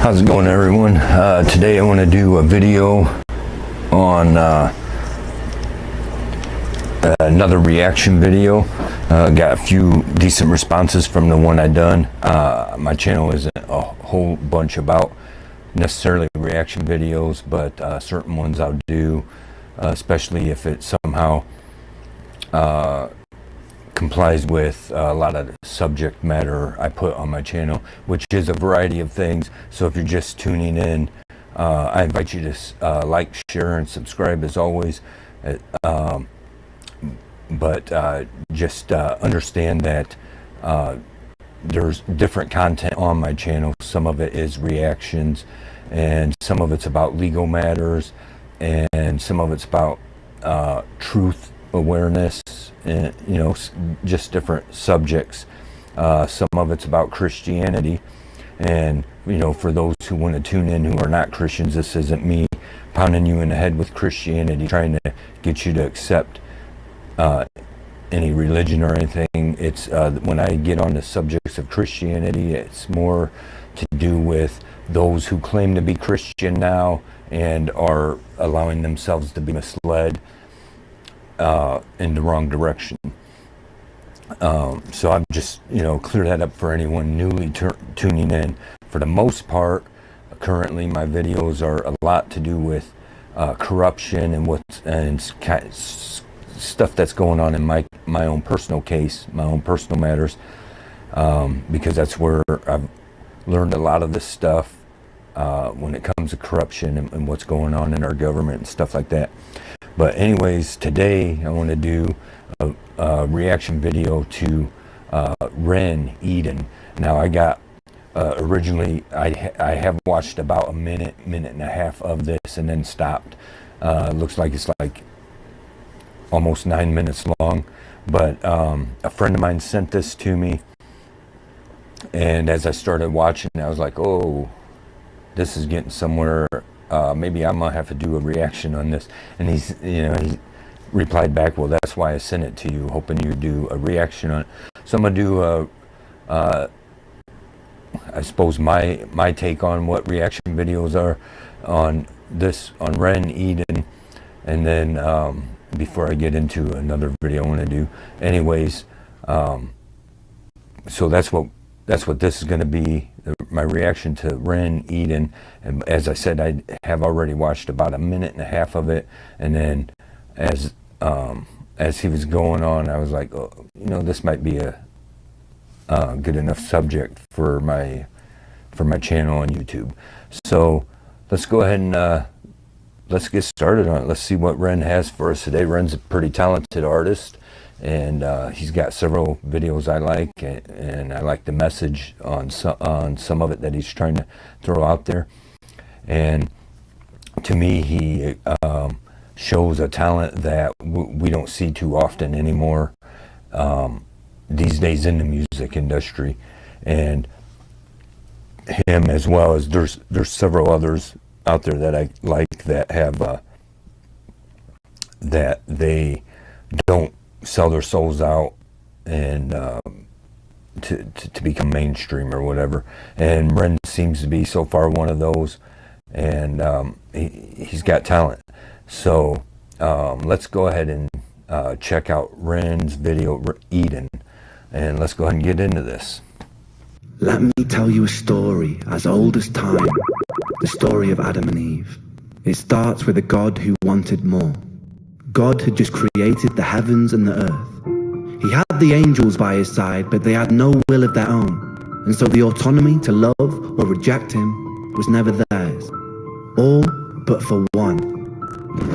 How's it going, everyone? Today I want to do a video on another reaction video. Got a few decent responses from the one I done. My channel isn't a whole bunch about necessarily reaction videos, but certain ones I'll do, especially if it somehow complies with a lot of subject matter I put on my channel, which is a variety of things. So if you're just tuning in, I invite you to like, share, and subscribe as always. Just understand that there's different content on my channel. Some of it is reactions, and some of it's about legal matters, and some of it's about truth awareness, and just different subjects. Some of it's about Christianity, and for those who want to tune in who are not Christians, this isn't me pounding you in the head with Christianity, trying to get you to accept any religion or anything. It's when I get on the subjects of Christianity, it's more to do with those who claim to be Christian now and are allowing themselves to be misled in the wrong direction. So I'm just clear that up for anyone newly tuning in. For the most part, currently my videos are a lot to do with corruption and stuff that's going on in my own personal case, my own personal matters, because that's where I've learned a lot of this stuff when it comes to corruption and what's going on in our government and stuff like that. But anyways, today I want to do a reaction video to Ren Eden. Now I got originally I have watched about a minute and a half of this and then stopped. Looks like it's like almost 9 minutes long, but a friend of mine sent this to me, and as I started watching, I was like, oh, this is getting somewhere. Maybe I'm gonna have to do a reaction on this. And he replied back, well, that's why I sent it to you, hoping you'd do a reaction on it. So I'm gonna do I suppose my take on what reaction videos are on this, on Ren Eden, and then before I get into another video I want to do. Anyways, so that's what this is going to be, my reaction to Ren Eden. And as I said, I have already watched about a minute and a half of it, and then as he was going on, I was like, oh, this might be a good enough subject for my channel on YouTube. So let's go ahead and let's get started on it. Let's see what Ren has for us today. Ren's a pretty talented artist, and he's got several videos I like, and I like the message on some of it that he's trying to throw out there. And to me, he shows a talent that we don't see too often anymore these days in the music industry. And him, as well as there's several others out there that I like that have that they don't sell their souls out and to become mainstream or whatever. And Ren seems to be so far one of those, and he's got talent. So let's go ahead and check out Ren's video, Eden, and let's go ahead and get into this. Let me tell you a story as old as time, the story of Adam and Eve. It starts with a God who wanted more. God had just created the heavens and the earth. He had the angels by his side, but they had no will of their own, and so the autonomy to love or reject him was never theirs. All but for one,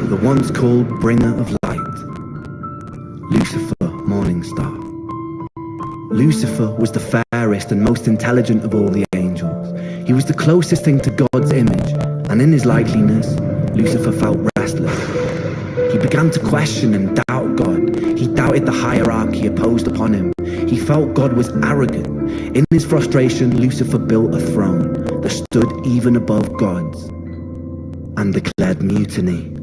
the once called bringer of light, Lucifer, morning star. Lucifer was the fairest and most intelligent of all the angels. He was the closest thing to God's image, and in his likeness, Lucifer felt restless. He began to question and doubt God. He doubted the hierarchy imposed upon him. He felt God was arrogant. In his frustration, Lucifer built a throne that stood even above God's and declared mutiny.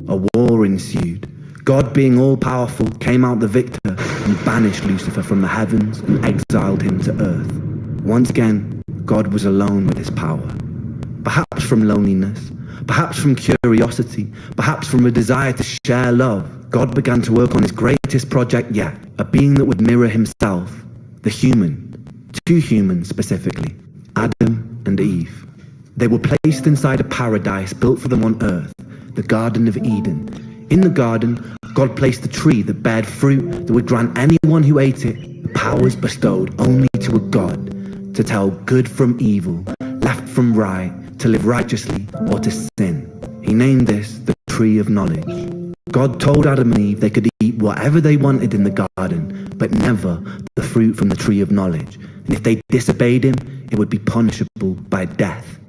A war ensued. God, being all-powerful, came out the victor and banished Lucifer from the heavens and exiled him to earth. Once again, God was alone with his power. Perhaps from loneliness, perhaps from curiosity, perhaps from a desire to share love, God began to work on his greatest project yet, a being that would mirror himself, the human, two humans specifically, Adam and Eve. They were placed inside a paradise built for them on earth, the Garden of Eden. In the garden, God placed a tree that bared fruit that would grant anyone who ate it powers bestowed only to a God to tell good from evil, left from right, to live righteously or to sin. He named this the Tree of Knowledge. God told Adam and Eve they could eat whatever they wanted in the garden, but never the fruit from the Tree of Knowledge. And if they disobeyed him, it would be punishable by death.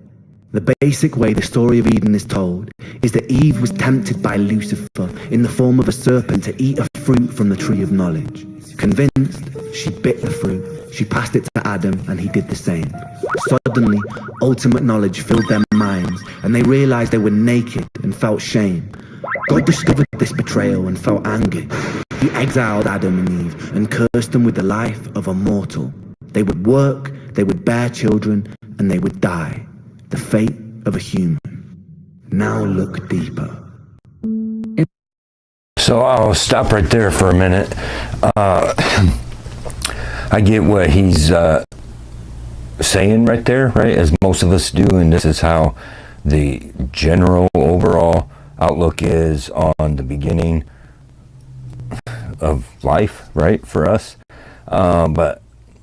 The basic way the story of Eden is told is that Eve was tempted by Lucifer in the form of a serpent to eat a fruit from the Tree of Knowledge. Convinced, she bit the fruit. She passed it to Adam and he did the same. Suddenly, ultimate knowledge filled their minds and they realized they were naked and felt shame. God discovered this betrayal and felt angered. He exiled Adam and Eve and cursed them with the life of a mortal. They would work, they would bear children, and they would die. The fate of a human. Now look deeper. So I'll stop right there for a minute. I get what he's saying right there, right? As most of us do, and this is how the general overall outlook is on the beginning of life, right, for us. But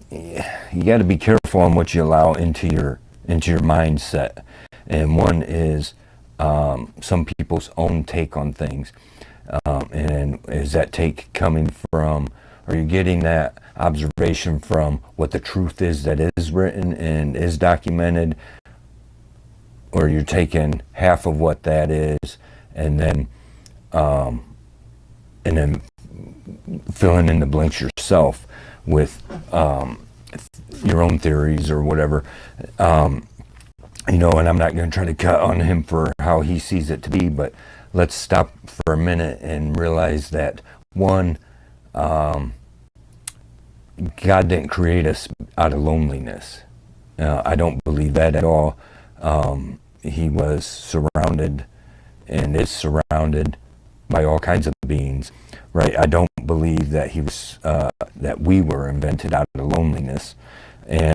you got to be careful on what you allow into your mindset. And one is some people's own take on things. And is that take coming from, are you getting that observation from what the truth is that is written and is documented, or you're taking half of what that is and then filling in the blanks yourself with your own theories or whatever. You know, and I'm not going to try to cut on him for how he sees it to be, but let's stop for a minute and realize that, one, God didn't create us out of loneliness. I don't believe that at all. He was surrounded and is surrounded by all kinds of beings, right? I don't believe that he was that we were invented out of loneliness, and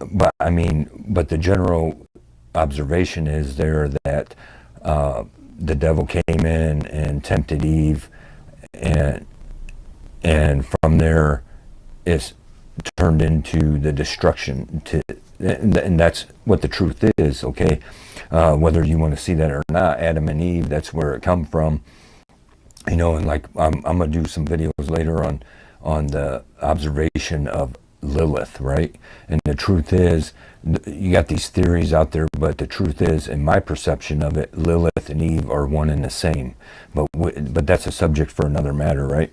but the general observation is there that the devil came in and tempted Eve, and from there it's turned into the destruction and that's what the truth is, okay? Whether you want to see that or not, Adam and Eve, that's where it come from, you know. And like I'm gonna do some videos later on the observation of Lilith, right? And the truth is, you got these theories out there, but the truth is, in my perception of it, Lilith and Eve are one and the same. But that's a subject for another matter, right?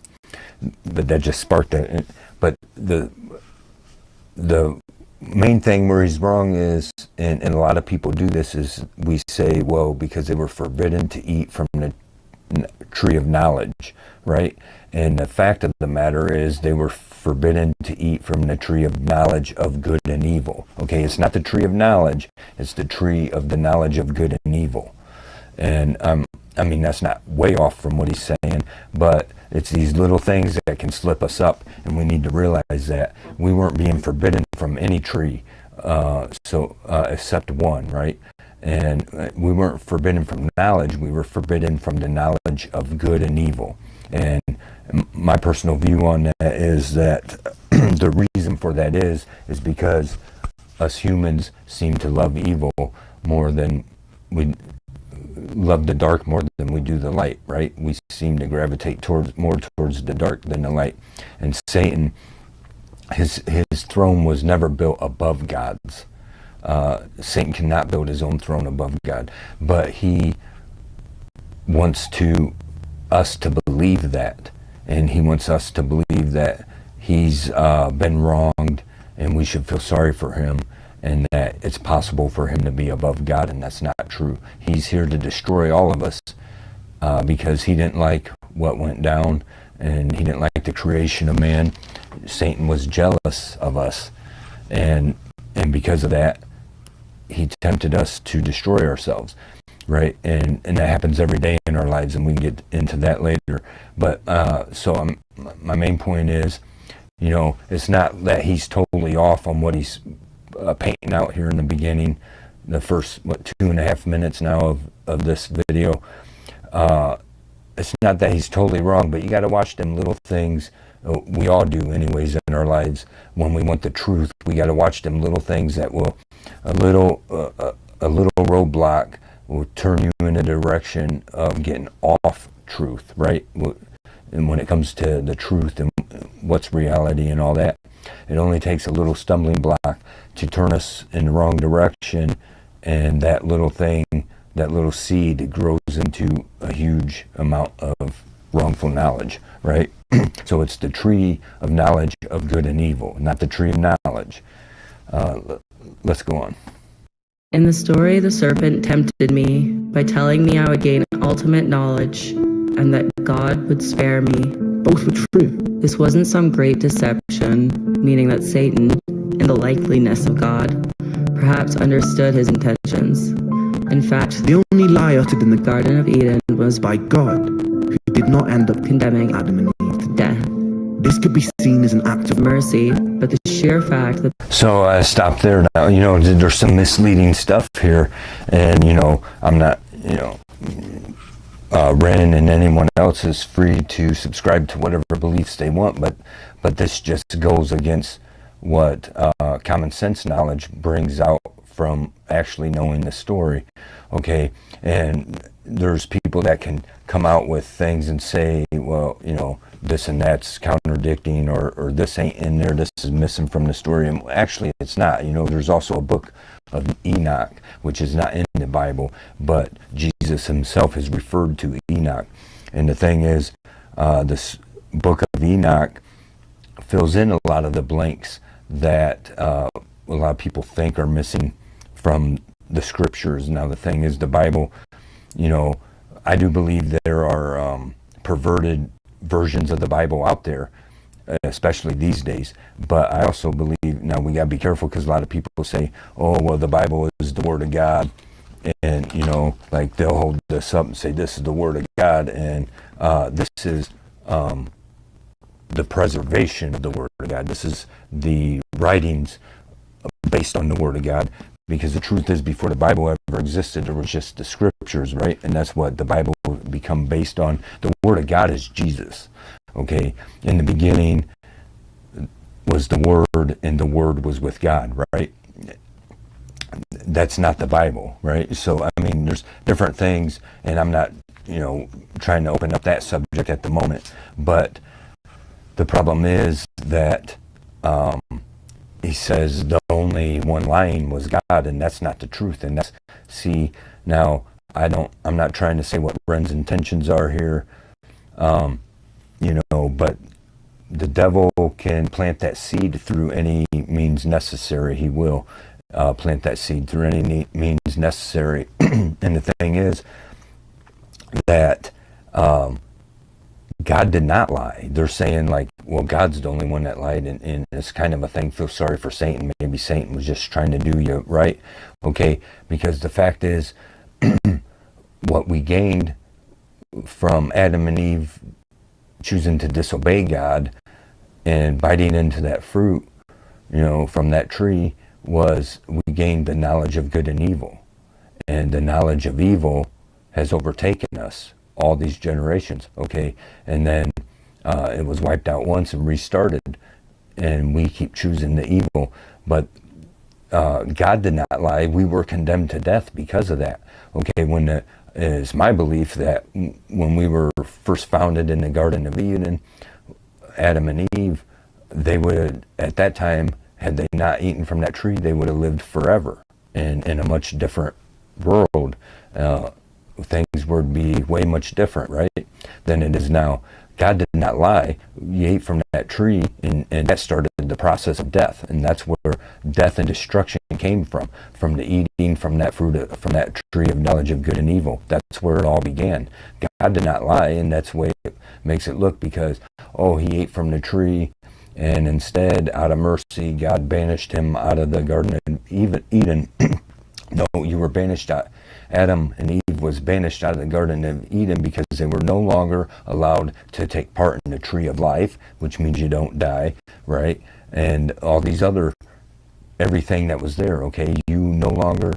But that just sparked that. But the main thing where he's wrong is, and a lot of people do this, is we say, well, because they were forbidden to eat from the tree of knowledge, right? And the fact of the matter is they were forbidden to eat from the tree of knowledge of good and evil. Okay, it's not the tree of knowledge, it's the tree of the knowledge of good and evil. And I mean, that's not way off from what he's saying, but it's these little things that can slip us up, and we need to realize that we weren't being forbidden from any tree, except one, right? And we weren't forbidden from knowledge, we were forbidden from the knowledge of good and evil. And my personal view on that is that the reason for that is because us humans seem to love evil more than we love the dark, more than we do the light, right? We seem to gravitate more towards the dark than the light. And Satan, his throne was never built above God's. Satan cannot build his own throne above God, but he wants us to believe that, and he wants us to believe that he's been wronged and we should feel sorry for him, and that it's possible for him to be above God, and that's not true. He's here to destroy all of us because he didn't like what went down, and he didn't like the creation of man. Satan was jealous of us, and And because of that, he tempted us to destroy ourselves, right? And that happens every day in our lives, and we can get into that later. But my main point is, you know, it's not that he's totally off on what he's painting out here in the beginning, the first 2.5 minutes now of this video. It's not that he's totally wrong, but you got to watch them little things. We all do anyways in our lives. When we want the truth, we got to watch them little things that will a little roadblock will turn you in a direction of getting off truth, right? And when it comes to the truth and what's reality and all that, it only takes a little stumbling block to turn us in the wrong direction, and that little thing, that little seed, grows into a huge amount of wrongful knowledge, right? So it's the tree of knowledge of good and evil, not the tree of knowledge. Let's go on. In the story, the serpent tempted me by telling me I would gain ultimate knowledge and that God would spare me. Both were true. This wasn't some great deception, meaning that Satan, in the likeliness of God, perhaps understood his intentions. In fact, The only lie uttered in the Garden of Eden was by God, who did not end up condemning Adam and Eve. to death. This could be seen as an act of Mercy, but the sheer fact that So I stop there now. You know, there's some misleading stuff here, and you know, I'm not, you know, Ren and anyone else is free to subscribe to whatever beliefs they want, but this just goes against what common sense knowledge brings out from actually knowing the story. Okay, and there's people that can come out with things and say, well, you know, this and that's contradicting, or this ain't in there, this is missing from the story. And actually it's not. You know, there's also a book of Enoch, which is not in the Bible, but Jesus himself is referred to Enoch. And the thing is, this book of Enoch fills in a lot of the blanks that a lot of people think are missing from the scriptures. Now the thing is, the Bible, you know, I do believe there are perverted versions of the Bible out there, especially these days. But I also believe, now we got to be careful, because a lot of people say, oh, well, the Bible is the Word of God. And, you know, like they'll hold this up and say, this is the Word of God. And this is the preservation of the Word of God. This is the writings based on the Word of God. Because the truth is, before the Bible ever existed, there was just the scriptures, right? And that's what the Bible become based on. The Word of God is Jesus, okay? In the beginning was the Word, and the Word was with God, right? That's not the Bible, right? So, I mean, there's different things, and I'm not, you know, trying to open up that subject at the moment. But the problem is that he says the only one lying was God, and that's not the truth. And that's, see, now I'm not trying to say what Ren's intentions are here, you know, but the devil can plant that seed through any means necessary. He will plant that seed through any means necessary. And the thing is that God did not lie. They're saying, like, well, God's the only one that lied, and it's kind of a thing. Feel sorry for Satan. Maybe Satan was just trying to do you right, okay? Because the fact is, what we gained from Adam and Eve choosing to disobey God and biting into that fruit, you know, from that tree, was we gained the knowledge of good and evil. And the knowledge of evil has overtaken us all these generations, okay? And then it was wiped out once and restarted, and we keep choosing the evil. But God did not lie. We were condemned to death because of that, okay? It's my belief that when we were first founded in the Garden of Eden, Adam and Eve, they would, at that time, had they not eaten from that tree, they would have lived forever in a much different world. Things would be way much different, right, than it is now. God did not lie. You ate from that tree, and that started the process of death, and that's where death and destruction came from the eating from that fruit, from that tree of knowledge of good and evil. That's where it all began. God did not lie, and that's the way it makes it look, because, oh, he ate from the tree, And instead, out of mercy, God banished him out of the Garden of Eden. No, you were banished out. Adam and Eve was banished out of the Garden of Eden because they were no longer allowed to take part in the tree of life, which means you don't die, right? And all these other, everything that was there, okay? You no longer,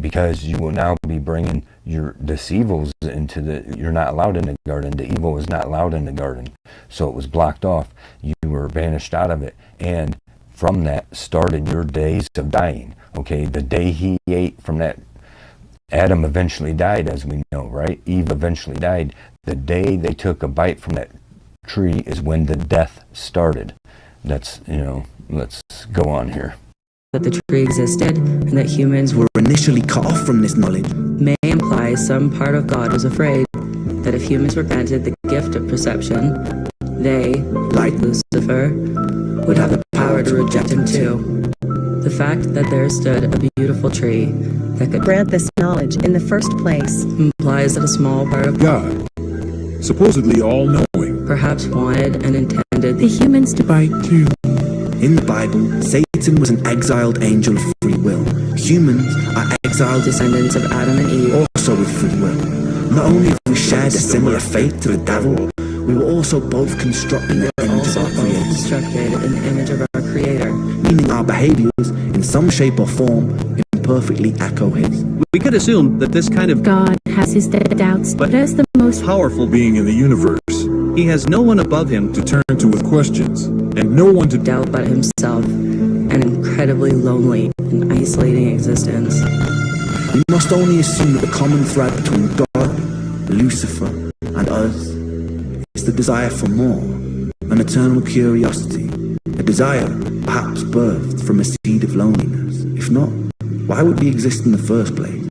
because you will now be bringing this evils into you're not allowed in the garden. The evil is not allowed in the garden. So it was blocked off. You were banished out of it. And from that started your days of dying, okay? The day he ate from that, Adam eventually died, as we know, right? Eve eventually died. The day they took a bite from that tree is when the death started. That's, let's go on here. That the tree existed and that humans Were initially cut off from this knowledge. may imply some part of God was afraid that if humans were granted the gift of perception, they, like Lucifer, would have the power to reject him too. The fact that there stood a beautiful tree that could grant this knowledge in the first place implies that a small part of God, supposedly all-knowing, perhaps wanted and intended the humans to bite too. In the Bible, Satan was an exiled angel of free will. Humans are exiled descendants of Adam and Eve. also with free will. Not only have we shared a similar fate to the devil, we were also both constructed in the image of Also our both Creator, constructed in the image of our Creator. meaning our behaviors, in some shape or form, imperfectly echo His. We could assume that this kind of God has his doubts, but as the most powerful Being in the universe, he has no one above him to turn to with questions, and no one to Doubt but himself, an incredibly lonely and isolating existence. We must only assume that the common thread between God, Lucifer, and us is the desire for more, an eternal curiosity, a desire perhaps birthed from a seed of loneliness. If not, why would we exist in the first place?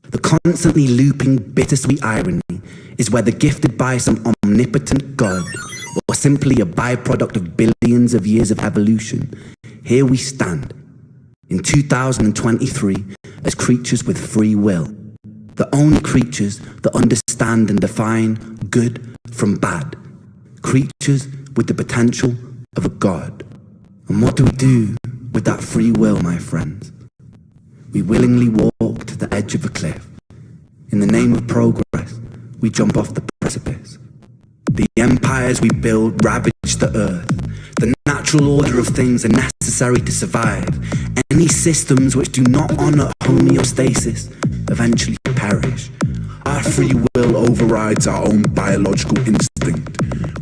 The constantly looping bittersweet irony is whether gifted by some omnipotent God or simply a byproduct of billions of years of evolution, here we stand in 2023 as creatures with free will, the only creatures that understand and define good from bad, creatures with the potential of a God. And what do we do with that free will, my friends? We willingly walk to the edge of a cliff. In the name of progress, we jump off the precipice. The empires we build ravage the earth. The natural order of things are necessary to survive. Any systems which do not honor homeostasis eventually perish. Our free will overrides our own biological instinct.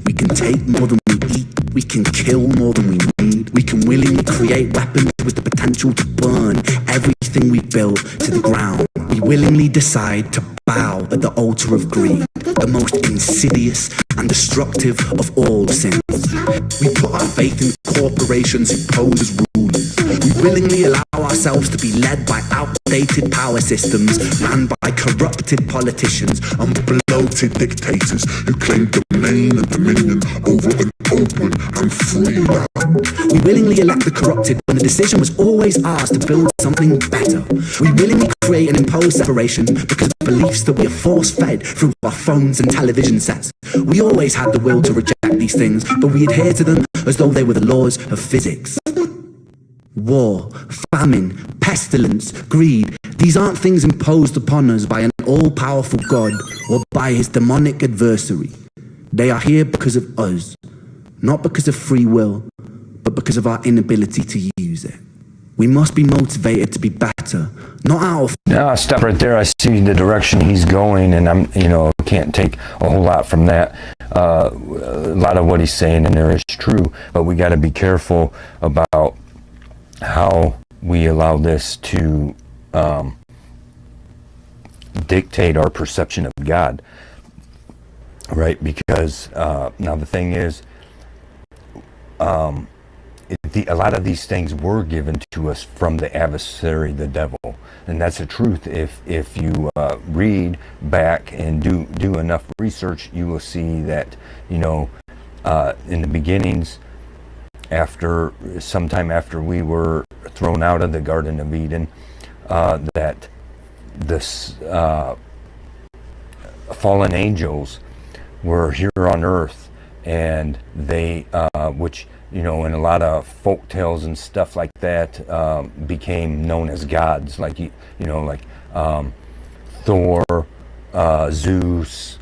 We can take more than we eat. We can kill more than we need. We can willingly create weapons with the potential to burn everything we build to the ground. We willingly decide to bow at the altar of greed, the most insidious and destructive of all sins. We put our faith in corporations who pose as rulers. We willingly allow ourselves to be led by outdated power systems ran by corrupted politicians and bloated dictators who claim domain and dominion over an open and free land. We willingly elect the corrupted when the decision was always ours to build something better. We willingly create and impose separation because of beliefs that we are force-fed through our phones and television sets. We always had the will to reject these things, but we adhere to them as though they were the laws of physics. War, famine, pestilence, greed, these aren't things imposed upon us by an all-powerful God or by his demonic adversary. They are here because of us, not because of free will, but because of our inability to use it. We must be motivated to be better, not out of... Now I'll stop right there. I see the direction he's going, and I'm, can't take a whole lot from that. A lot of what he's saying in there is true, but we got to be careful about how we allow this to dictate our perception of God, right? Because now the thing is, a lot of these things were given to us from the adversary, the devil, and that's the truth. If you read back and do enough research, you will see that in the beginnings, sometime after we were thrown out of the Garden of Eden, that this fallen angels were here on earth, and they, which, you know, in a lot of folk tales and stuff like that, became known as gods, like, you know, like Thor, Zeus,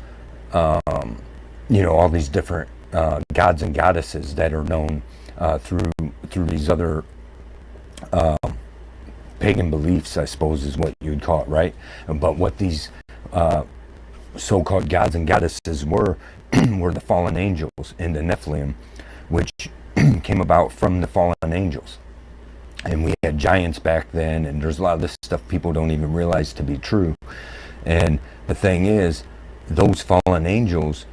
you know, all these different gods and goddesses that are known through these other pagan beliefs, I suppose is what you'd call it, right? But what these so-called gods and goddesses were were the fallen angels in the Nephilim, which came about from the fallen angels. And we had giants back then, and there's a lot of this stuff people don't even realize to be true. And the thing is, those fallen angels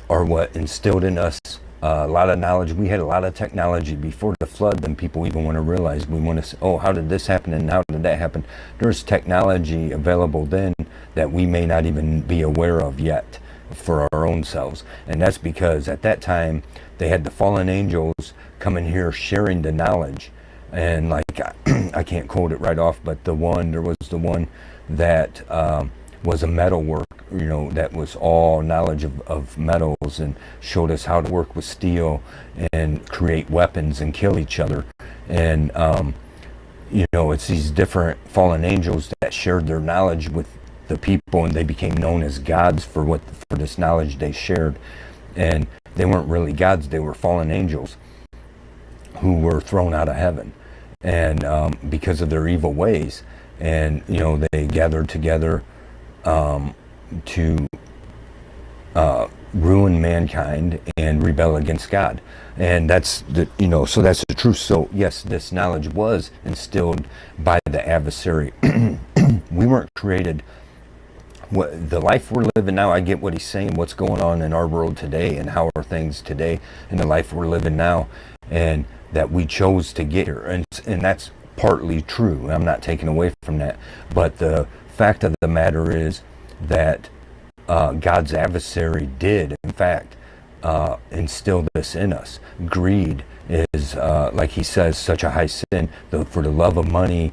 are what instilled in us a lot of knowledge. We had a lot of technology before the flood than people even want to realize. We want to say, oh, how did this happen and how did that happen? There's technology available then that we may not even be aware of yet for our own selves. And that's because at that time they had the fallen angels come in here sharing the knowledge. And like I can't quote it right off, but there was the one that was a metal work, you know, that was all knowledge of metals and showed us how to work with steel and create weapons and kill each other. And you know, it's these different fallen angels that shared their knowledge with the people, and they became known as gods for this knowledge they shared. And they weren't really gods, they were fallen angels who were thrown out of heaven, and because of their evil ways. And you know, they gathered together to ruin mankind and rebel against God. And that's the, you know, so that's the truth. So yes, this knowledge was instilled by the adversary. We weren't created. What the life we're living now, I get what he's saying, what's going on in our world today and how are things today in the life we're living now, and that we chose to get here, and that's partly true. I'm not taking away from that, but the fact of the matter is that God's adversary did, in fact, instill this in us. Greed is, like he says, such a high sin. For the love of money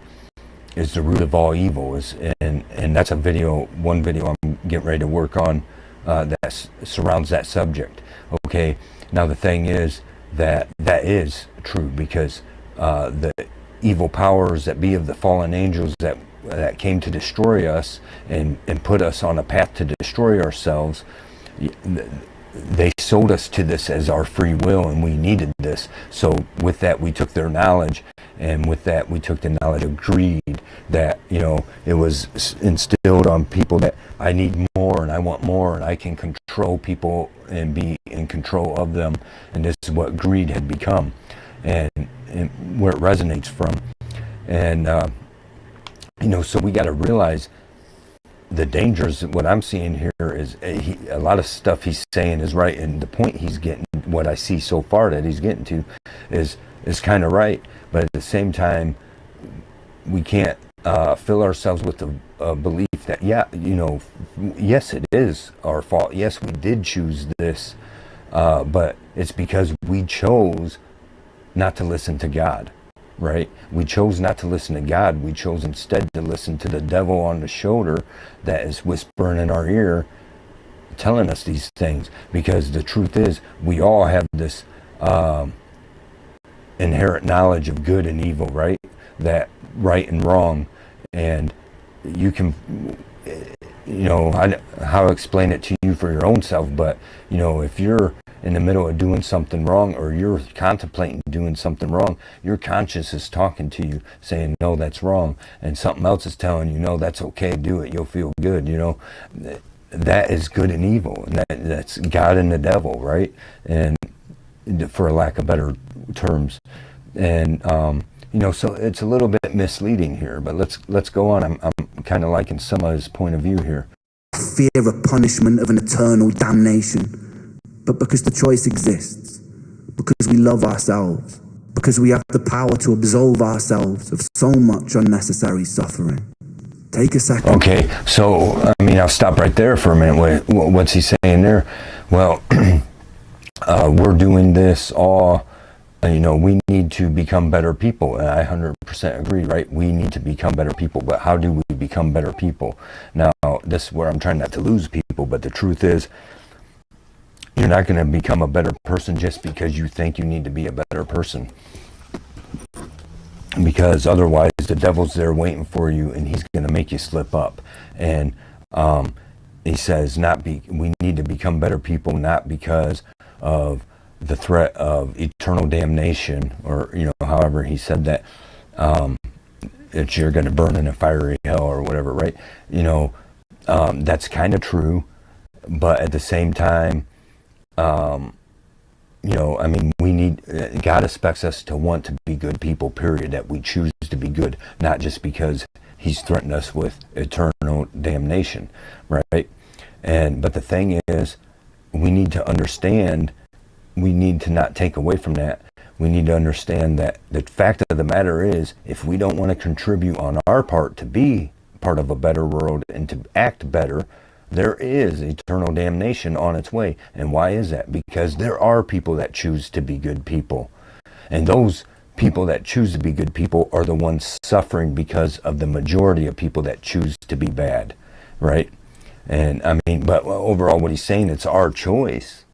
is the root of all evil. And that's one video I'm getting ready to work on that surrounds that subject. Okay, now the thing is that is true, because the evil powers that be of the fallen angels that came to destroy us and put us on a path to destroy ourselves, they sold us to this as our free will, and we needed this. So with that, we took their knowledge, and with that, we took the knowledge of greed, that, you know, it was instilled on people that I need more and I want more and I can control people and be in control of them. And this is what greed had become, and where it resonates from. And you know, so we got to realize the dangers. What I'm seeing here is a lot of stuff he's saying is right, and the point he's getting, what I see so far that he's getting to, is kind of right. But at the same time, we can't fill ourselves with the belief that, yeah, you know, yes, it is our fault. Yes, we did choose this, but it's because we chose not to listen to God. Right? We chose not to listen to God. We chose instead to listen to the devil on the shoulder that is whispering in our ear, telling us these things. Because the truth is, we all have this inherent knowledge of good and evil, right? That right and wrong. And you can, you know, how to explain it to you for your own self, but, you know, if you're in the middle of doing something wrong, or you're contemplating doing something wrong, your conscience is talking to you saying, no, that's wrong. And something else is telling you, no, that's okay, do it, you'll feel good. You know, that is good and evil, and that's God and the devil, right? And for lack of better terms. And you know, so it's a little bit misleading here, but let's go on. I'm kind of liking some of his point of view here. Fear of punishment, of an eternal damnation, but because the choice exists, because we love ourselves, because we have the power to absolve ourselves of so much unnecessary suffering. Take a second. Okay, so I mean, I'll stop right there for a minute. What's he saying there? Well, we're doing this all, you know, we need to become better people, and I 100% agree, right? We need to become better people, but how do we become better people? Now, this is where I'm trying not to lose people, but the truth is, You're not going to become a better person just because you think you need to be a better person. Because otherwise the devil's there waiting for you, and he's going to make you slip up. And he says we need to become better people, not because of the threat of eternal damnation, or however he said that, that you're going to burn in a fiery hell or whatever, right? That's kind of true, but at the same time, God expects us to want to be good people, period, that we choose to be good, not just because he's threatened us with eternal damnation, right? But the thing is, we need to understand, we need to not take away from that. We need to understand that the fact of the matter is, if we don't want to contribute on our part to be part of a better world and to act better, there is eternal damnation on its way. And why is that? Because there are people that choose to be good people. And those people that choose to be good people are the ones suffering because of the majority of people that choose to be bad, right? But overall what he's saying, it's our choice.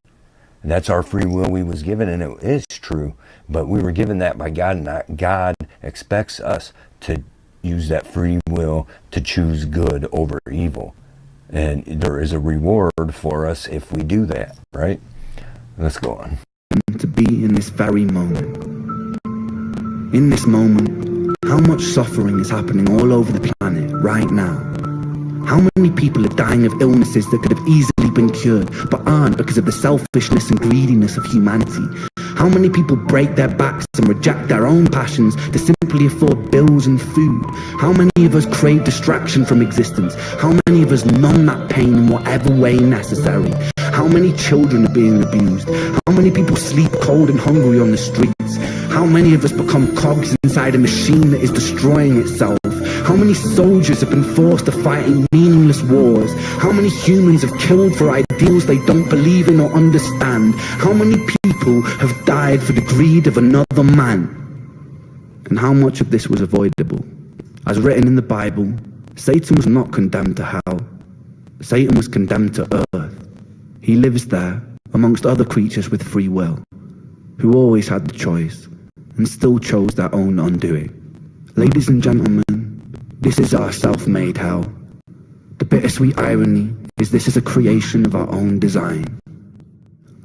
That's our free will we was given, and it is true. But we were given that by God, and God expects us to use that free will to choose good over evil. And there is a reward for us if we do that, right? Let's go on. To be in this very moment. In this moment, how much suffering is happening all over the planet right now? How many people are dying of illnesses that could have easily been cured, but aren't because of the selfishness and greediness of humanity? How many people break their backs and reject their own passions to simply afford bills and food? How many of us crave distraction from existence? How many of us numb that pain in whatever way necessary? How many children are being abused? How many people sleep cold and hungry on the streets? How many of us become cogs inside a machine that is destroying itself? How many soldiers have been forced to fight in meaningless wars? How many humans have killed for ideals they don't believe in or understand? How many people have died for the greed of another man? And how much of this was avoidable? As written in the Bible, Satan was not condemned to hell. Satan was condemned to earth. He lives there amongst other creatures with free will, who always had the choice and still chose their own undoing. Ladies and gentlemen, this is our self-made hell. The bittersweet irony is this is a creation of our own design.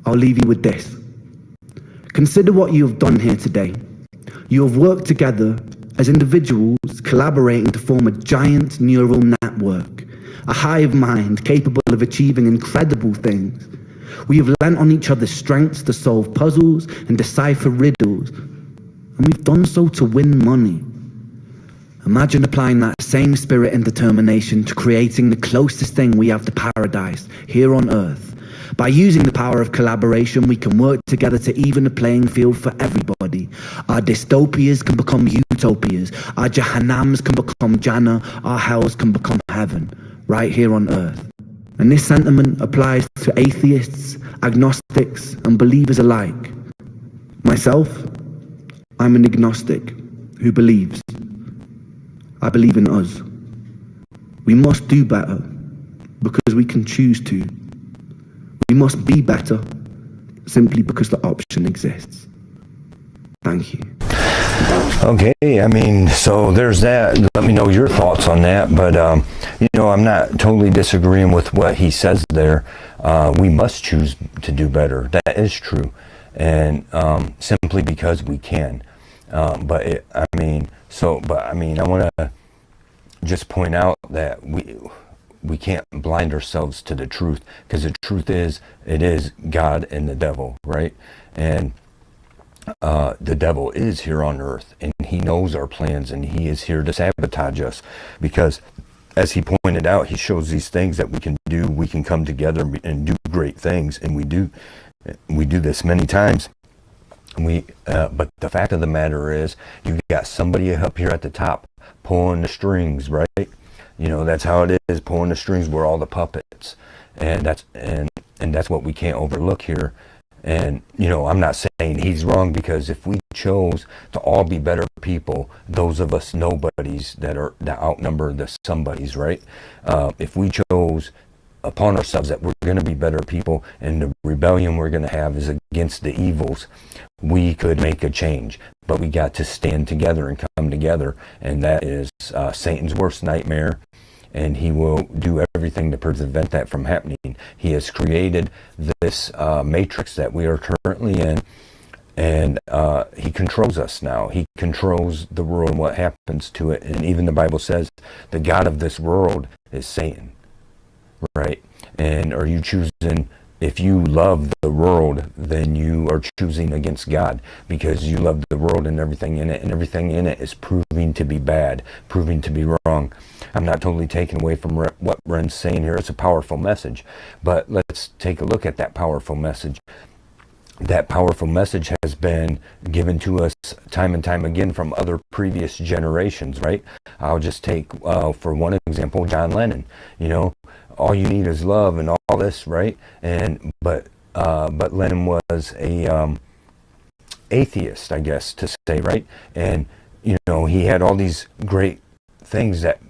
I'll leave you with this. Consider what you have done here today. You have worked together as individuals, collaborating to form a giant neural network, a hive mind capable of achieving incredible things. We have lent on each other's strengths to solve puzzles and decipher riddles, and we've done so to win money. Imagine applying that same spirit and determination to creating the closest thing we have to paradise here on Earth. By using the power of collaboration, we can work together to even the playing field for everybody. Our dystopias can become utopias. Our Jahannams can become Jannah. Our hells can become heaven, right here on Earth. And this sentiment applies to atheists, agnostics, and believers alike. Myself, I'm an agnostic who believes. I believe in us. We must do better because we can choose to. We must be better simply because the option exists. Thank you. Okay, so there's that. Let me know your thoughts on that. But, I'm not totally disagreeing with what he says there. We must choose to do better. That is true. And simply because we can. I want to just point out that we can't blind ourselves to the truth, because the truth is, it is God and the devil, right? And the devil is here on earth, and he knows our plans, and he is here to sabotage us, because as he pointed out, he shows these things that we can do. We can come together and do great things, and we do this many times. But the fact of the matter is, you got somebody up here at the top pulling the strings, right? That's how it is. Pulling the strings, we're all the puppets, and that's what we can't overlook here. And I'm not saying he's wrong, because if we chose to all be better people, those of us nobodies that outnumber the somebodies, right? If we chose upon ourselves that we're going to be better people, and the rebellion we're going to have is against the evils, we could make a change. But we got to stand together and come together, and that is Satan's worst nightmare, and he will do everything to prevent that from happening. He has created this matrix that we are currently in, and he controls us now. He controls the world and what happens to it. And even the Bible says the God of this world is Satan, right? And are you choosing, if you love the world, then you are choosing against God, because you love the world and everything in it, and everything in it is proving to be bad, proving to be wrong. I'm not totally taking away from what Ren's saying here. It's a powerful message, but let's take a look at that powerful message. That powerful message has been given to us time and time again from other previous generations, right? I'll just take, for one example, John Lennon. You know, all you need is love and all this, right? But Lennon was a atheist, I guess to say, right? And you know, he had all these great things that,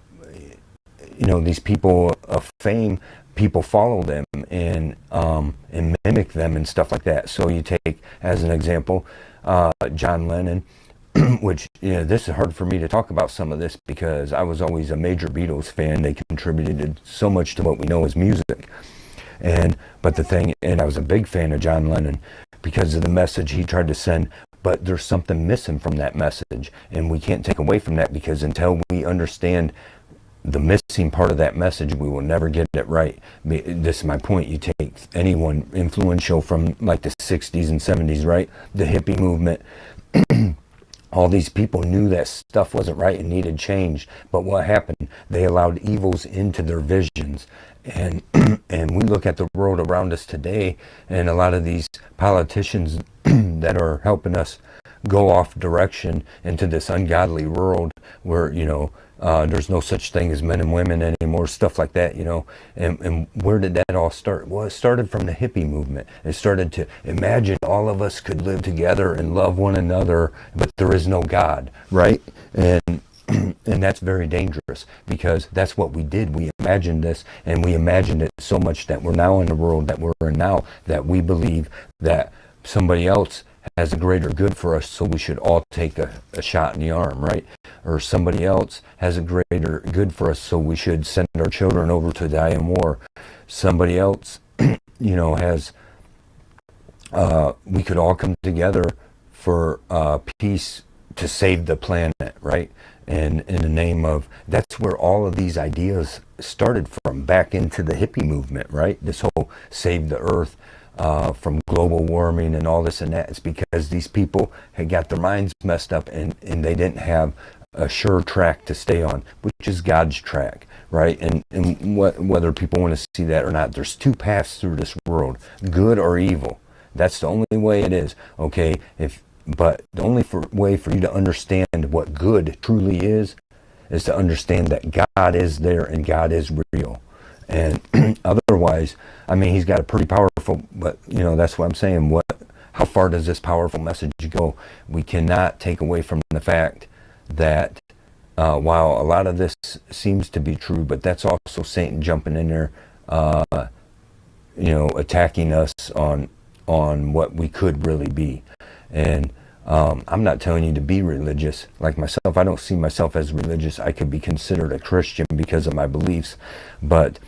you know, these people of fame, people follow them and mimic them and stuff like that. So you take, as an example, John Lennon, which, you know, this is hard for me to talk about some of this because I was always a major Beatles fan. They contributed so much to what we know as music. But the thing, and I was a big fan of John Lennon because of the message he tried to send, but there's something missing from that message, and we can't take away from that, because until we understand the missing part of that message, we will never get it right. This is my point. You take anyone influential from like the 60s and 70s, right? The hippie movement. All these people knew that stuff wasn't right and needed change. But what happened? They allowed evils into their visions. And we look at the world around us today, and a lot of these politicians that are helping us go off direction into this ungodly world where, you know, there's no such thing as men and women anymore, stuff like that, you know. And where did that all start? Well, it started from the hippie movement. It started to imagine all of us could live together and love one another, but there is no God, right? And that's very dangerous, because that's what we did. We imagined this, and we imagined it so much that we're now in the world that we're in now, that we believe that somebody else has a greater good for us, so we should all take a shot in the arm, right? Or somebody else has a greater good for us, so we should send our children over to die in war. Somebody else, you know, has, we could all come together for peace to save the planet, right? And in the name of, that's where all of these ideas started from, back into the hippie movement, right? This whole save the earth from global warming and all this and that. It's because these people had got their minds messed up, and they didn't have a sure track to stay on, which is God's track, right? And whether people want to see that or not, there's two paths through this world, good or evil. That's the only way it is, okay? But the only way for you to understand what good truly is to understand that God is there and God is real. And otherwise, I mean, he's got a pretty powerful, but, you know, that's what I'm saying. How far does this powerful message go? We cannot take away from the fact that while a lot of this seems to be true, but that's also Satan jumping in there, you know, attacking us on what we could really be. And I'm not telling you to be religious. Like myself, I don't see myself as religious. I could be considered a Christian because of my beliefs, but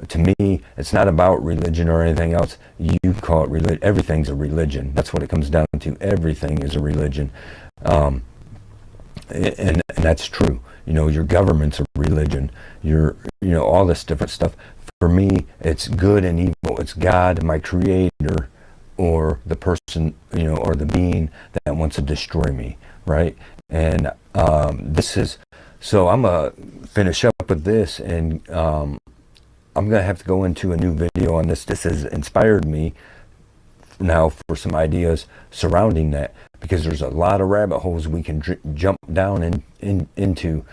to me, it's not about religion or anything else. You call it religion. Everything's a religion. That's what it comes down to. Everything is a religion. And that's true. You know, your government's a religion. You know, all this different stuff. For me, it's good and evil. It's God, my creator, or the person, you know, or the being that wants to destroy me, right? And this is, so I'm going to finish up with this, and I'm going to have to go into a new video on this. This has inspired me now for some ideas surrounding that, because there's a lot of rabbit holes we can jump down into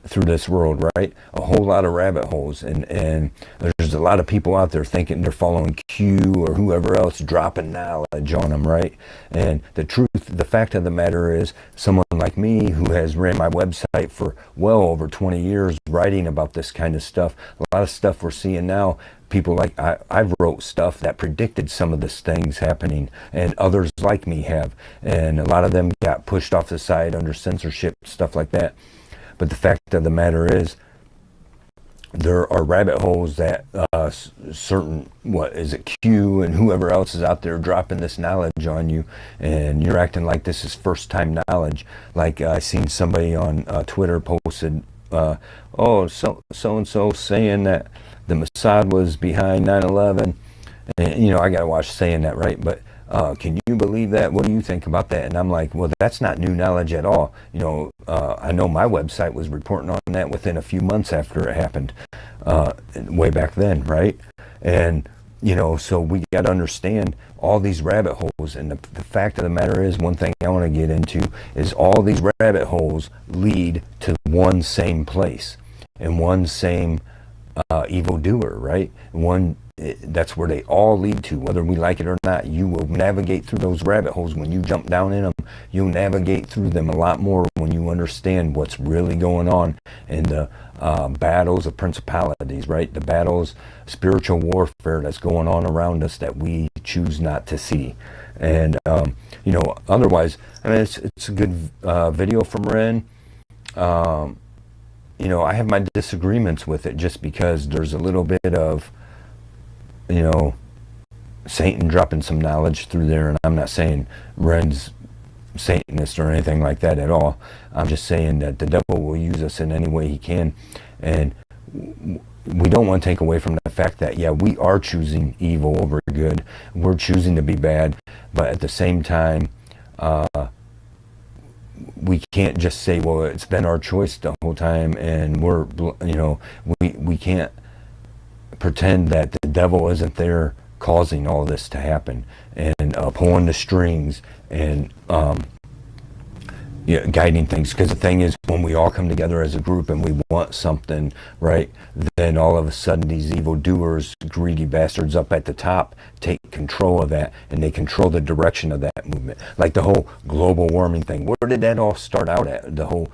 through this world, right? A whole lot of rabbit holes, and there's a lot of people out there thinking they're following Q or whoever else, dropping knowledge on them, right? And the fact of the matter is, someone like me who has ran my website for well over 20 years writing about this kind of stuff, a lot of stuff we're seeing now, people like I've wrote stuff that predicted some of these things happening, and others like me have, and a lot of them got pushed off the side under censorship, stuff like that. But the fact of the matter is, there are rabbit holes that certain, what is it, Q and whoever else is out there dropping this knowledge on you, and you're acting like this is first time knowledge. Like I seen somebody on Twitter posted, oh, so-and-so saying that the Mossad was behind 9/11, and you know, I gotta watch saying that, right? But can you believe that? What do you think about that? And I'm like, well, that's not new knowledge at all. You know, I know my website was reporting on that within a few months after it happened, way back then, right? And you know, so we got to understand all these rabbit holes. And the fact of the matter is, one thing I want to get into is all these rabbit holes lead to one same place and one same evildoer, right? That's where they all lead to, whether we like it or not. You will navigate through those rabbit holes. When you jump down in them, you'll navigate through them a lot more when you understand what's really going on in the battles of principalities, right? The battles, spiritual warfare that's going on around us that we choose not to see. And you know, otherwise, I mean, it's a good video from Ren. You know, I have my disagreements with it just because there's a little bit of, you know, Satan dropping some knowledge through there, and I'm not saying Ren's Satanist or anything like that at all. I'm just saying that the devil will use us in any way he can, and we don't want to take away from the fact that, yeah, we are choosing evil over good. We're choosing to be bad, but at the same time, we can't just say, well, it's been our choice the whole time, and we're, you know, we can't pretend that the devil isn't there causing all this to happen and pulling the strings and yeah, guiding things. Because the thing is, when we all come together as a group and we want something, right, then all of a sudden these evildoers, greedy bastards up at the top take control of that, and they control the direction of that movement. Like the whole global warming thing, where did that all start out at? The whole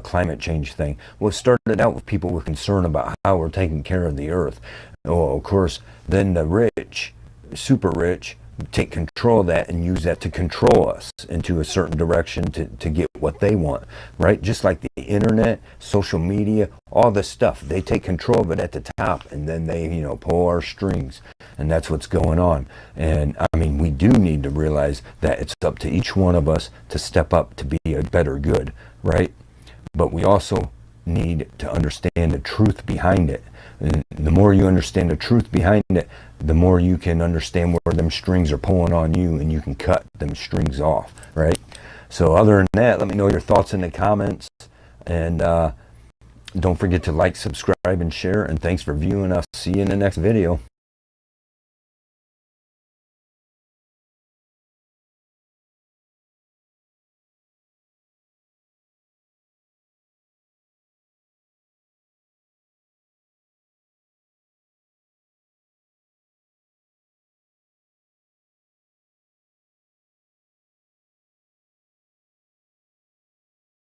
climate change thing. Well, it started out with people with concern about how we're taking care of the earth. Oh, of course, then the rich, super rich, take control of that and use that to control us into a certain direction to get what they want, right? Just like the internet, social media, all this stuff, they take control of it at the top, and then they, you know, pull our strings, and that's what's going on. And I mean, we do need to realize that it's up to each one of us to step up to be a better good, right? But we also need to understand the truth behind it. And the more you understand the truth behind it, the more you can understand where them strings are pulling on you, and you can cut them strings off, right? So other than that, let me know your thoughts in the comments, and don't forget to like, subscribe, and share, and thanks for viewing us. See you in the next video.